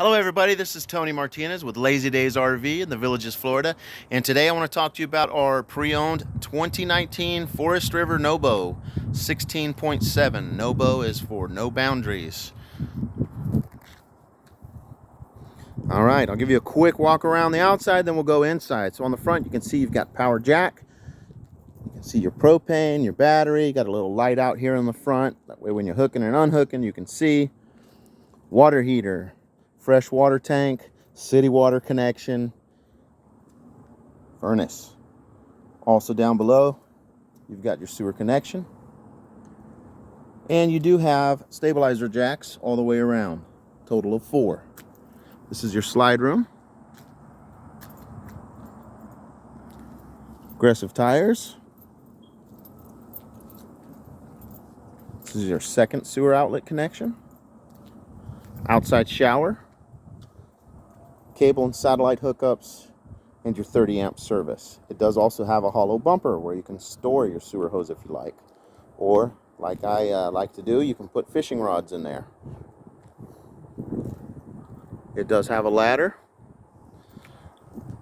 Hello everybody, this is Tony Martinez with Lazy Days RV in the Villages, Florida. And today I want to talk to you about our pre-owned 2019 Forest River NOBO 16.7. NOBO is for no boundaries. All right, I'll give you a quick walk around the outside, then we'll go inside. So on the front, you can see you've got power jack. You can see your propane, your battery. You got a little light out here in the front. That way when you're hooking and unhooking, you can see. Water heater, fresh water tank, city water connection, furnace. Also down below, you've got your sewer connection. And you do have stabilizer jacks all the way around, total of 4. This is your slide room. Aggressive tires. This is your second sewer outlet connection. Outside shower. Cable and satellite hookups, and your 30 amp service. It does also have a hollow bumper where you can store your sewer hose if you like. Or, like I like to do, you can put fishing rods in there. It does have a ladder.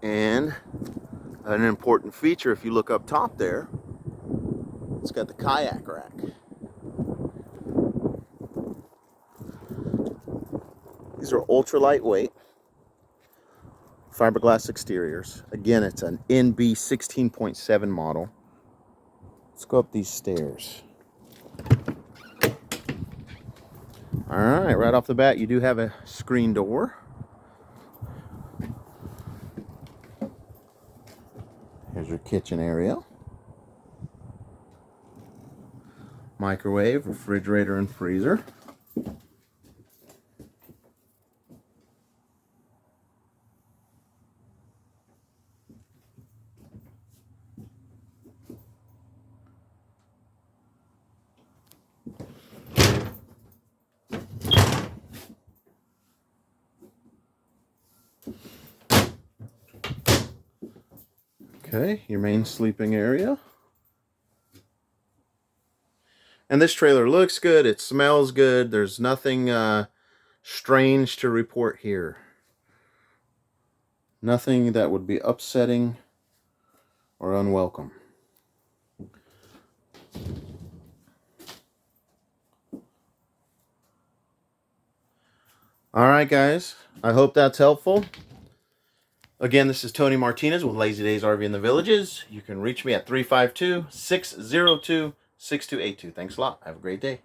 And an important feature, if you look up top there, it's got the kayak rack. These are ultra lightweight fiberglass exteriors. Again, it's an NB 16.7 model. Let's go up these stairs. All right off the bat, you do have a screen door. Here's your kitchen area. Microwave, refrigerator, and freezer. Okay, your main sleeping area. And this trailer looks good, it smells good, there's nothing strange to report here. Nothing that would be upsetting or unwelcome. Alright guys, I hope that's helpful. Again, this is Tony Martinez with Lazy Days RV in the Villages. You can reach me at 352-602-6282. Thanks a lot. Have a great day.